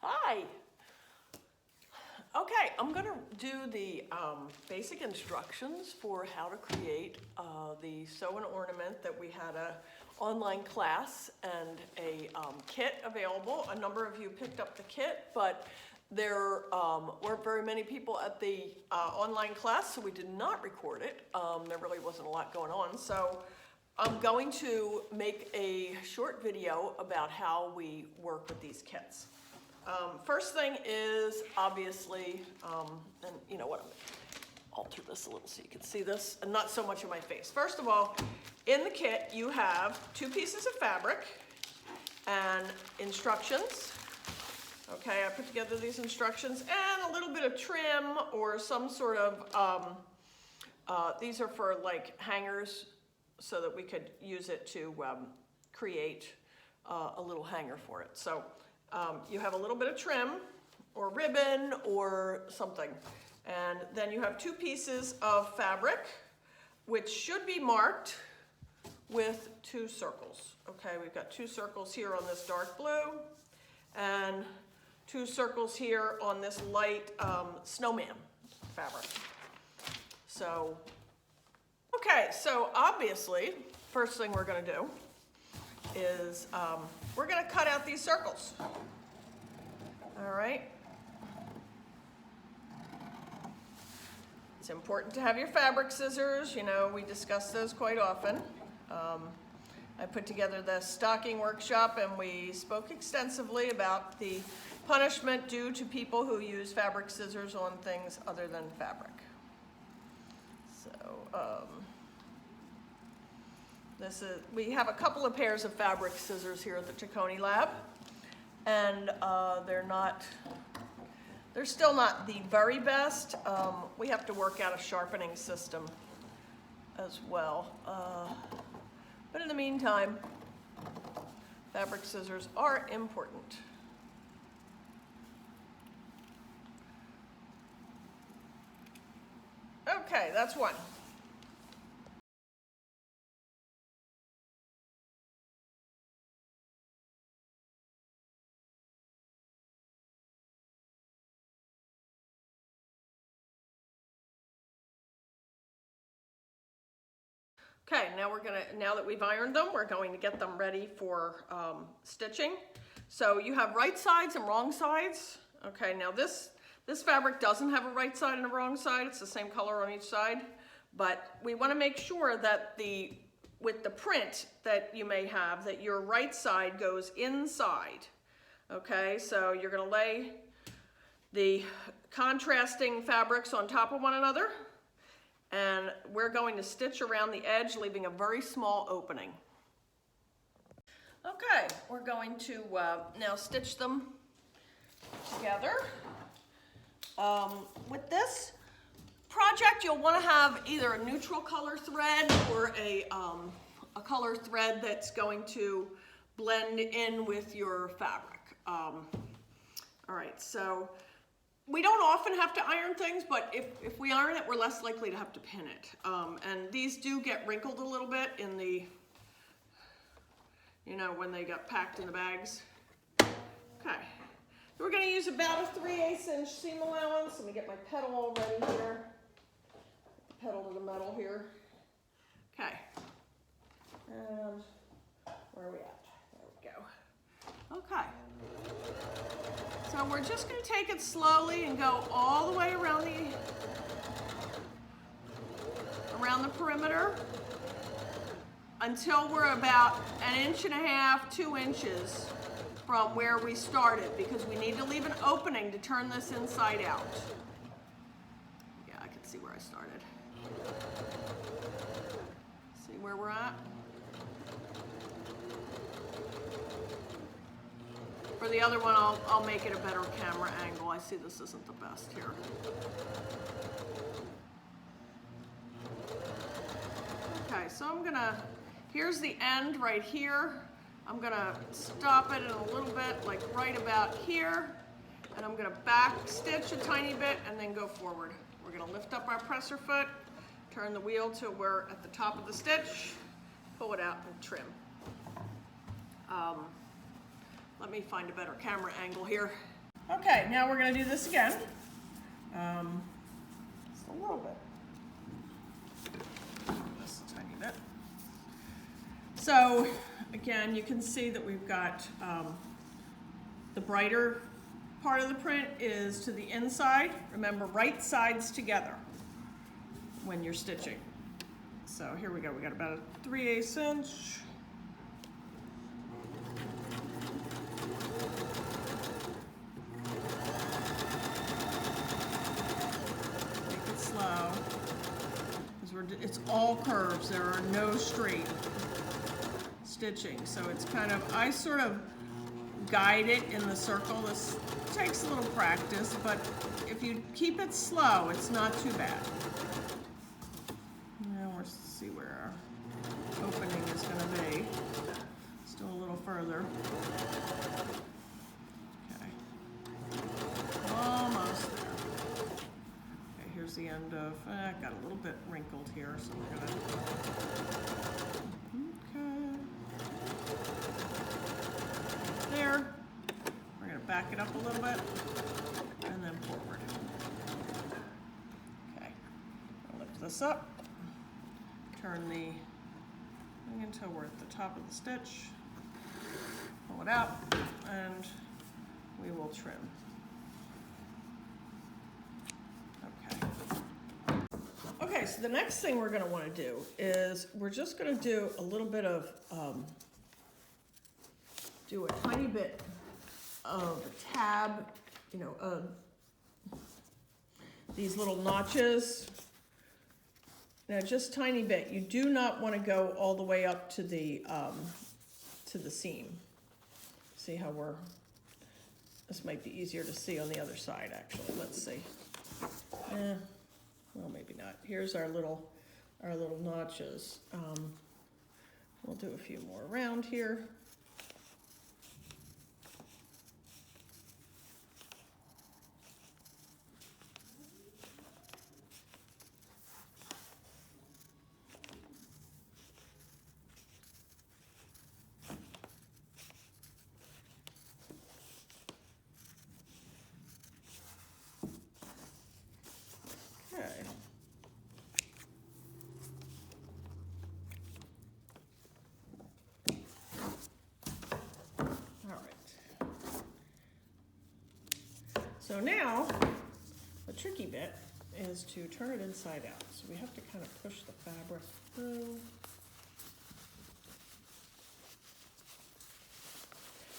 Hi. Okay, I'm going to do the basic instructions for how to create the sew and ornament that we had a online class and a kit available. A number of you picked up the kit, but there weren't very many people at the online class, so we did not record it. There really wasn't a lot going on, so I'm going to make a short video about how we work with these kits. First thing is obviously, and you know what, I'm going to alter this a little so you can see this, and not so much of my face. First of all, in the kit you have 2 pieces of fabric and instructions. Okay, I put together these instructions and a little bit of trim or some sort of, these are for like hangers so that we could use it to create a little hanger for it. So you have a little bit of trim or ribbon or something. And then you have 2 pieces of fabric, which should be marked with 2 circles. Okay, we've got 2 circles here on this dark blue and 2 circles here on this light snowman fabric. So, okay, so obviously, first thing we're going to do is we're going to cut out these circles. All right. It's important to have your fabric scissors. You know, we discuss those quite often. I put together the stocking workshop and we spoke extensively about the punishment due to people who use fabric scissors on things other than fabric. So, we have a couple of pairs of fabric scissors here at the Ciccone Lab, and they're still not the very best. We have to work out a sharpening system as well. But in the meantime, fabric scissors are important. Okay, that's one. Okay, now that we've ironed them, we're going to get them ready for stitching. So you have right sides and wrong sides. Okay, now this fabric doesn't have a right side and a wrong side. It's the same color on each side, but we want to make sure that with the print that you may have, that your right side goes inside. Okay, so you're going to lay the contrasting fabrics on top of one another, and we're going to stitch around the edge, leaving a very small opening. Okay, we're going to now stitch them together. With this project, you'll want to have either a neutral color thread or a color thread that's going to blend in with your fabric. All right, so we don't often have to iron things, but if we iron it, we're less likely to have to pin it. And these do get wrinkled a little bit in the, you know, when they got packed in the bags. Okay, we're going to use about a 3/8 inch seam allowance. Let me get my pedal all ready here. Pedal to the metal here. Okay, and where are we at? There we go. Okay. So we're just going to take it slowly and go all the way around the perimeter until we're about 1.5 inches, 2 inches from where we started, because we need to leave an opening to turn this inside out. Yeah, I can see where I started. See where we're at? For the other one, I'll make it a better camera angle. I see this isn't the best here. Okay, so here's the end right here. I'm gonna stop it in a little bit, like right about here, and I'm gonna back stitch a tiny bit and then go forward. We're gonna lift up our presser foot, turn the wheel to where at the top of the stitch, pull it out and trim. Let me find a better camera angle here. Okay, now we're going to do this again. Just a little bit. Just a tiny bit. So again, you can see that we've got the brighter part of the print is to the inside. Remember, right sides together when you're stitching. So here we go. We got about a 3/8 inch. Make it slow, because it's all curves. There are no straight stitching. So it's kind of, I sort of guide it in the circle. This takes a little practice, but if you keep it slow, it's not too bad. Now we'll see where our opening is going to be. Still a little further. Okay. Almost there. Okay, here's the end of, got a little bit wrinkled here, so we're going to, okay. There. We're going to back it up a little bit and then forward. Okay. I'll lift this up. Turn the thing until we're at the top of the stitch. Pull it out and we will trim. Okay. Okay, so the next thing we're going to want to do is we're just going to do a little bit of do a tiny bit of a tab, you know, these little notches. Now, just tiny bit. You do not want to go all the way up to the seam. See how we're, this might be easier to see on the other side, actually. Let's see. Well, maybe not. Here's our little notches. We'll do a few more around here. So now, the tricky bit is to turn it inside out. So we have to kind of push the fabric through.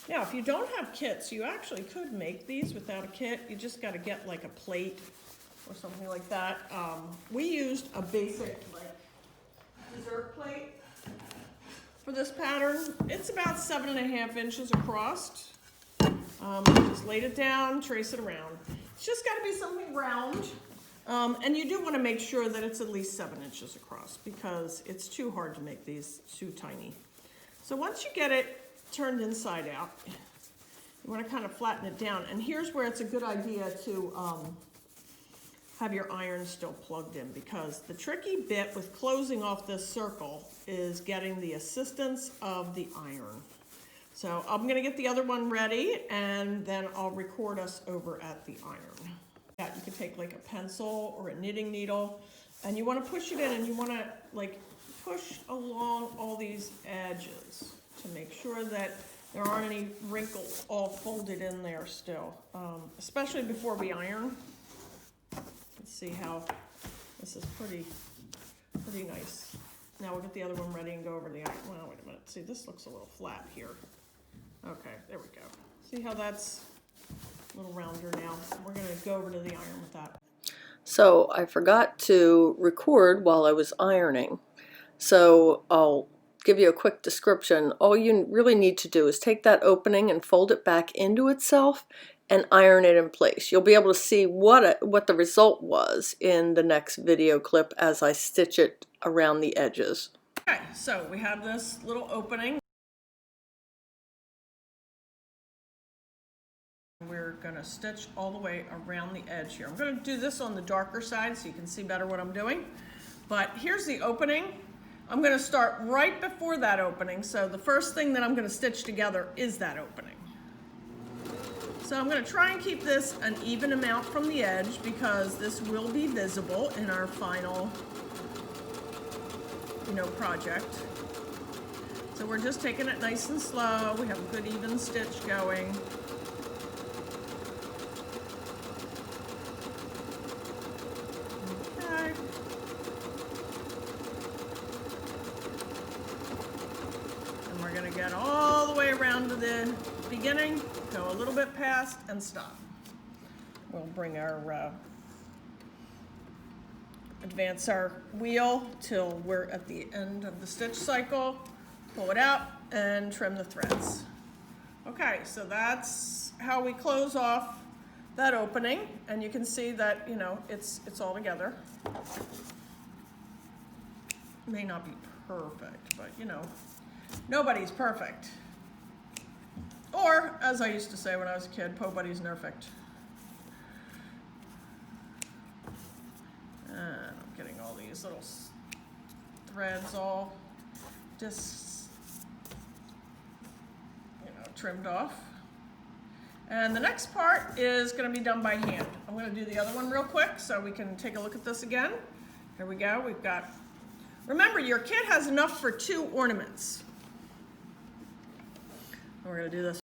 Now, if you don't have kits, you actually could make these without a kit. You just got to get like a plate or something like that. We used a basic like dessert plate for this pattern. It's about 7.5 inches across. Just laid it down, trace it around. It's just got to be something round. And you do want to make sure that it's at least 7 inches across because it's too hard to make these too tiny. So once you get it turned inside out, you want to kind of flatten it down. And here's where it's a good idea to have your iron still plugged in, because the tricky bit with closing off this circle is getting the assistance of the iron. So I'm going to get the other one ready, and then I'll record us over at the iron. Yeah, you could take like a pencil or a knitting needle, and you want to push it in, and you want to like push along all these edges to make sure that there aren't any wrinkles all folded in there still, especially before we iron. Let's see how this is pretty nice. Now we'll get the other one ready and go over the iron. Well, wait a minute. See, this looks a little flat here. Okay, there we go. See how that's a little rounder now? We're going to go over to the iron with that. So I forgot to record while I was ironing. So I'll give you a quick description. All you really need to do is take that opening and fold it back into itself and iron it in place. You'll be able to see what the result was in the next video clip as I stitch it around the edges. Okay, so we have this little opening. We're going to stitch all the way around the edge here. I'm going to do this on the darker side so you can see better what I'm doing. But here's the opening. I'm going to start right before that opening. So the first thing that I'm going to stitch together is that opening. So I'm going to try and keep this an even amount from the edge because this will be visible in our final, project. So we're just taking it nice and slow. We have a good even stitch going. Okay. And we're going to get all the way around to the beginning, go a little bit past, and stop. We'll bring our, advance our wheel till we're at the end of the stitch cycle, pull it out, and trim the threads. Okay, so that's how we close off that opening, and you can see that, it's all together. May not be perfect, but nobody's perfect. Or, as I used to say when I was a kid, nobody's perfect. And I'm getting all these little threads all just, trimmed off. And the next part is going to be done by hand. I'm going to do the other one real quick so we can take a look at this again. Here we go. We've got, remember, your kit has enough for 2 ornaments. And we're going to do this.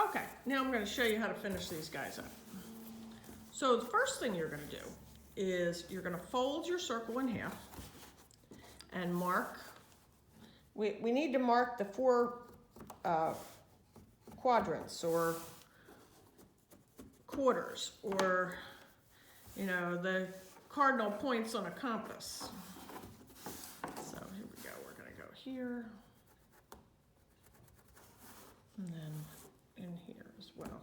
Okay, now I'm going to show you how to finish these guys up. So the first thing you're going to do is you're going to fold your circle in half and mark. We need to mark the 4 quadrants or quarters or, the cardinal points on a compass. So here we go. We're going to go here and then in here as well.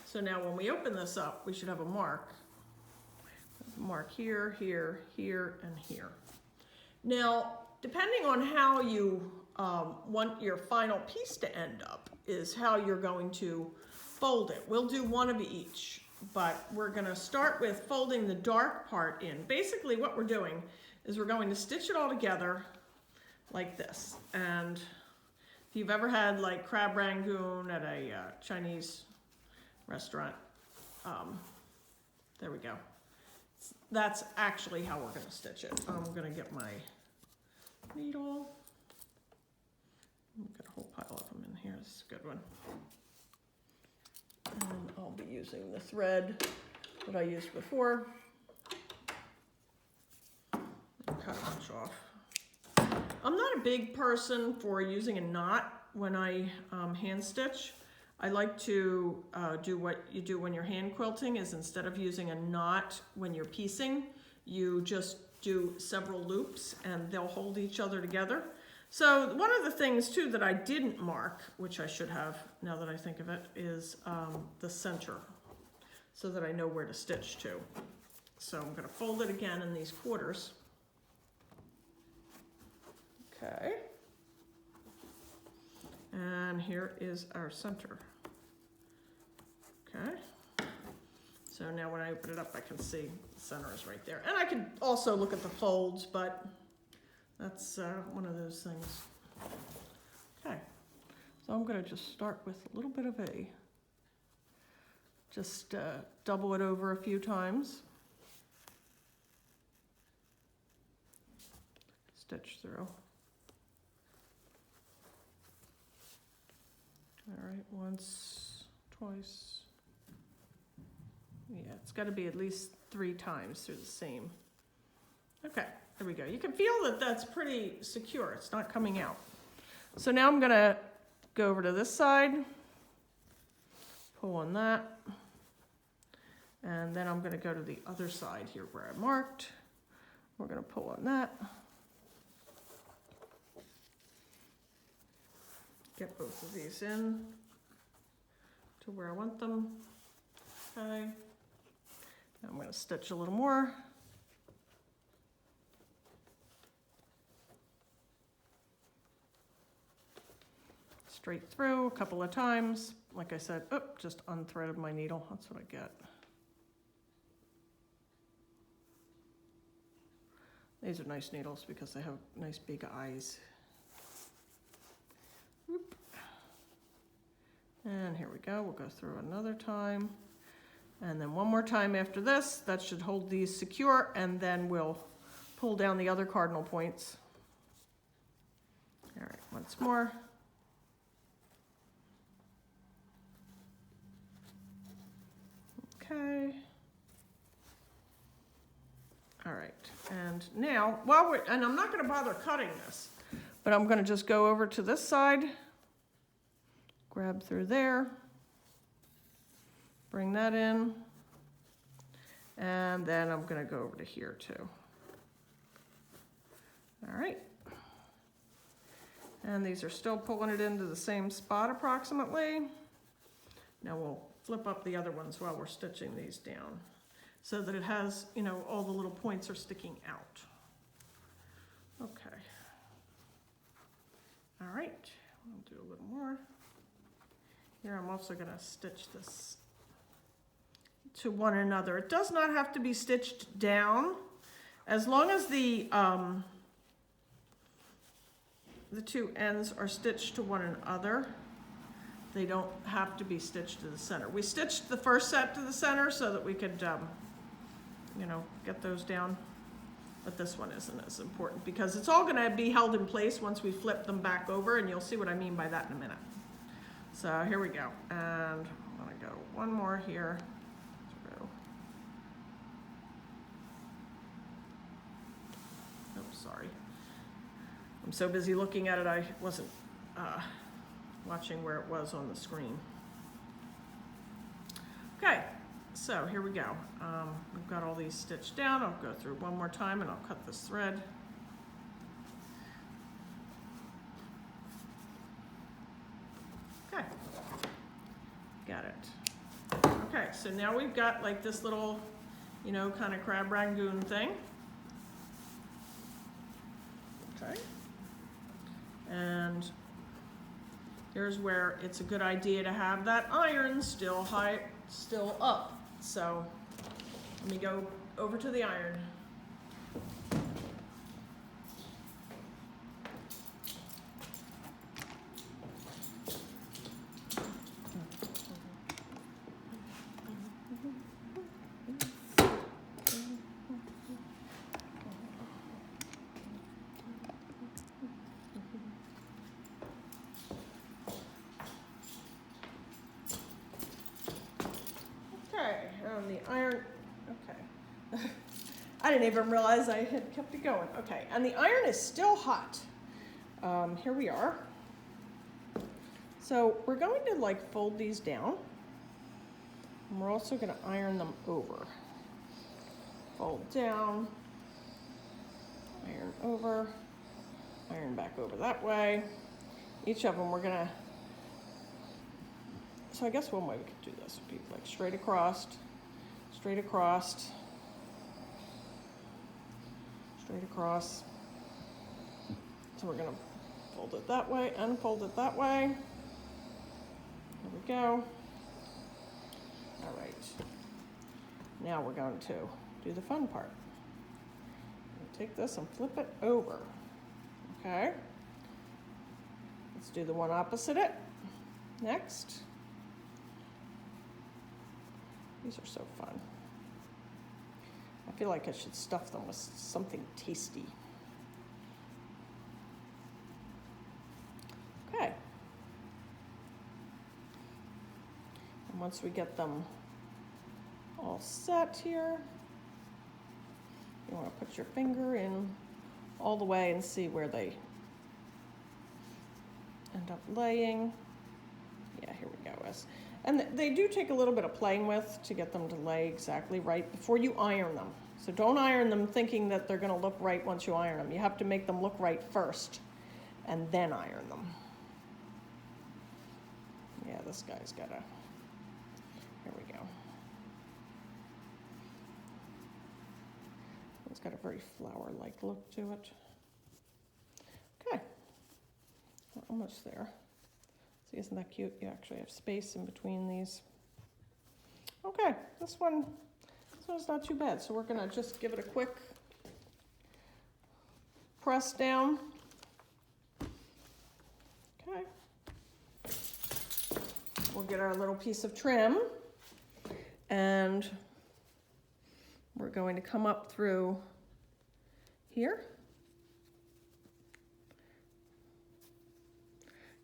So now when we open this up, we should have a mark. Mark here, here, here, and here. Now, depending on how you want your final piece to end up is how you're going to fold it. We'll do one of each, but we're going to start with folding the dark part in. Basically what we're doing is we're going to stitch it all together like this. And if you've ever had like crab rangoon at a Chinese restaurant, there we go. That's actually how we're going to stitch it. I'm going to get my needle. I've got a whole pile of them in here. This is a good one. And I'll be using the thread that I used before. Cut a bunch off. I'm not a big person for using a knot when I hand stitch. I like to do what you do when you're hand quilting, is instead of using a knot when you're piecing, you just do several loops and they'll hold each other together. So one of the things too that I didn't mark, which I should have now that I think of it, is the center, so that I know where to stitch to. So I'm going to fold it again in these quarters. Okay. And here is our center. Okay. So now when I open it up, I can see the center is right there. And I can also look at the folds, but that's one of those things. Okay. So I'm going to just start with a little bit of just double it over a few times. Stitch through. All right, once, twice. Yeah, it's got to be at least 3 times through the seam. Okay, there we go. You can feel that that's pretty secure. It's not coming out. So now I'm going to go over to this side, pull on that, and then I'm going to go to the other side here where I marked. We're going to pull on that. Get both of these in to where I want them. Okay. Now I'm going to stitch a little more. straight through a couple of times. Like I said, just unthreaded my needle. That's what I get. These are nice needles because they have nice big eyes. Whoop. And here we go. We'll go through another time. And then one more time after this. That should hold these secure, and then we'll pull down the other cardinal points. All right, once more. Okay. All right, and now, and I'm not gonna bother cutting this, but I'm gonna just go over to this side, grab through there, bring that in, and then I'm gonna go over to here too. All right. And these are still pulling it into the same spot approximately. Now we'll flip up the other ones while we're stitching these down so that it has, you know, all the little points are sticking out. Okay. All right, I'll do a little more. Here I'm also gonna stitch this to one another. It does not have to be stitched down as long as the two ends are stitched to one another. They don't have to be stitched to the center. We stitched the first set to the center so that we could, you know, get those down. But this one isn't as important because it's all gonna be held in place once we flip them back over, and you'll see what I mean by that in a minute. So here we go. And I'm gonna go one more here. Through. Oops, sorry. I'm so busy looking at it, I wasn't watching where it was on the screen. Okay, so here we go. We've got all these stitched down. I'll go through one more time and I'll cut this thread. Okay, got it. Okay, so now we've got like this little, you know, kind of crab rangoon thing. Okay. And here's where it's a good idea to have that iron still up. So let me go over to the iron. Okay, and the iron, okay. I didn't even realize I had kept it going. Okay, and the iron is still hot. Here we are. So we're going to like fold these down. And we're also gonna iron them over. Fold down, iron over, iron back over that way. Each of them we're gonna, so I guess one way we could do this would be like straight across, straight across, straight across. So we're gonna fold it that way and fold it that way. There we go. All right. Now we're going to do the fun part. Take this and flip it over. Okay. Let's do the one opposite it. Next. These are so fun. I feel like I should stuff them with something tasty. Okay. And once we get them all set here, you want to put your finger in all the way and see where they end up laying. Yeah, here we go. And they do take a little bit of playing with to get them to lay exactly right before you iron them. So don't iron them thinking that they're going to look right once you iron them. You have to make them look right first and then iron them. Yeah, this guy's got a, here we go. It's got a very flower-like look to it. Okay, almost there. See, isn't that cute? You actually have space in between these. Okay, this one's not too bad. So we're gonna just give it a quick press down. Okay. We'll get our little piece of trim, and we're going to come up through here.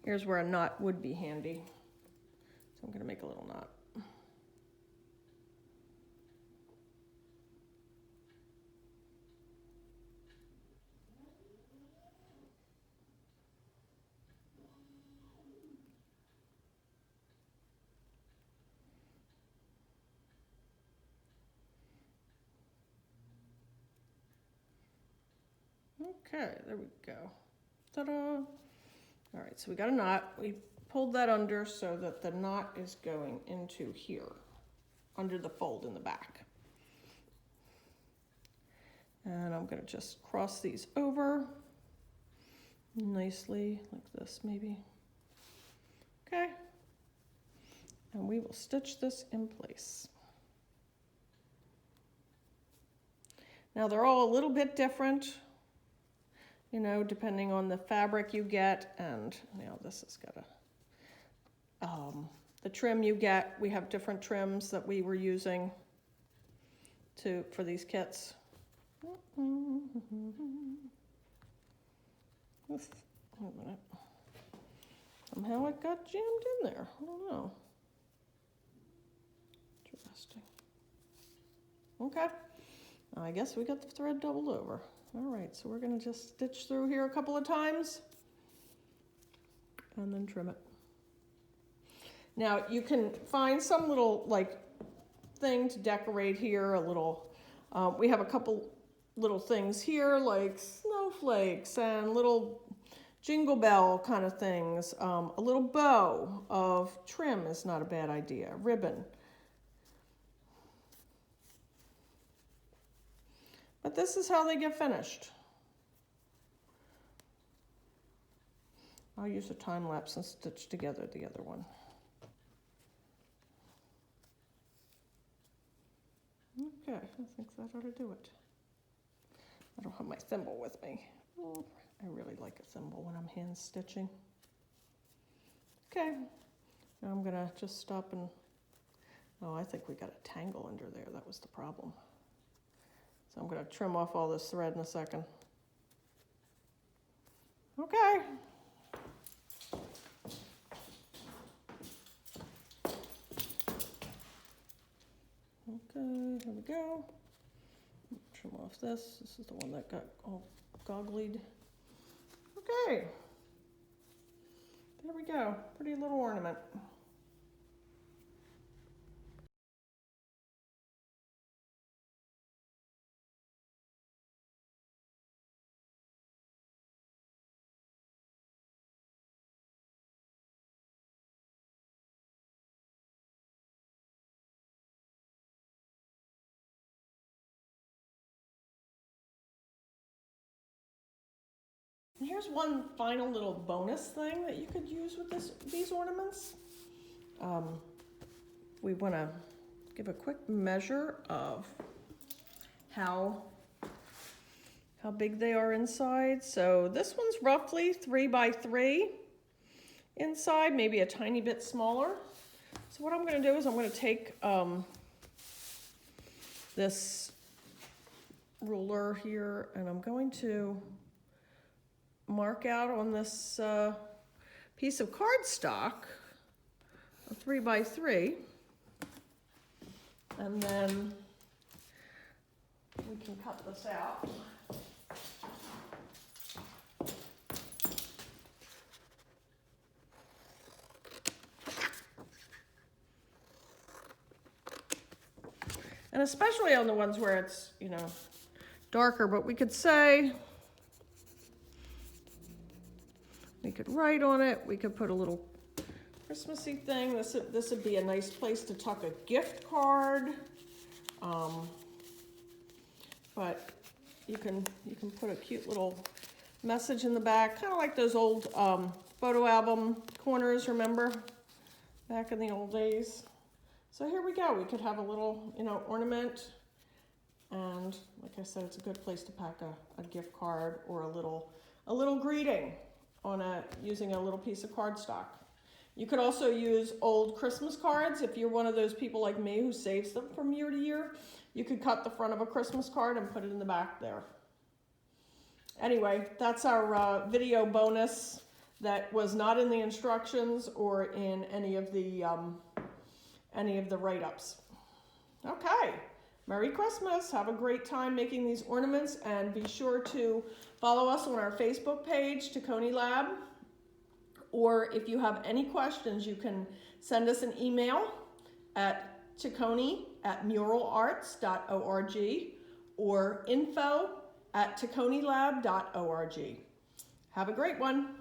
Here's where a knot would be handy. So I'm gonna make a little knot. Okay, there we go. Ta-da! All right, so we got a knot. We pulled that under so that the knot is going into here, under the fold in the back. And I'm gonna just cross these over nicely, like this maybe. Okay. And we will stitch this in place. Now they're all a little bit different, you know, depending on the fabric you get, and now this has got the trim you get. We have different trims that we were using for these kits. Wait a minute. Somehow it got jammed in there. I don't know. Interesting. Okay. I guess we got the thread doubled over. All right, so we're going to just stitch through here a couple of times and then trim it. Now you can find some little like thing to decorate here, a little, we have a couple little things here like snowflakes and little jingle bell kind of things. A little bow of trim is not a bad idea, ribbon. But this is how they get finished. I'll use a time lapse and stitch together the other one. Okay, I think that ought to do it. I don't have my thimble with me. Oh, I really like a thimble when I'm hand stitching. Okay, now I'm gonna just stop and, oh, I think we got a tangle under there. That was the problem. So I'm going to trim off all this thread in a second. Okay. Okay, here we go. Trim off this. This is the one that got all goggled. Okay. There we go. Pretty little ornament. And here's one final little bonus thing that you could use with these ornaments. We want to give a quick measure of how big they are inside. So this one's roughly 3 by 3 inside, maybe a tiny bit smaller. So what I'm going to do is I'm going to take this ruler here, and I'm going to mark out on this piece of cardstock, a 3 by 3, and then we can cut this out. And especially on the ones where it's, you know, darker, but we could say, we could write on it, we could put a little Christmassy thing. This would be a nice place to tuck a gift card. But you can put a cute little message in the back, kind of like those old photo album corners, remember? Back in the old days. So here we go. We could have a little, ornament. And like I said, it's a good place to pack a gift card or a little greeting on using a little piece of cardstock. You could also use old Christmas cards. If you're one of those people like me who saves them from year to year, you could cut the front of a Christmas card and put it in the back there. Anyway, that's our video bonus that was not in the instructions or in any of the write-ups. Okay, Merry Christmas. Have a great time making these ornaments, and be sure to follow us on our Facebook page, Taccone Lab. Or if you have any questions, you can send us an email at taccone@muralarts.org or info@tacconelab.org. Have a great one.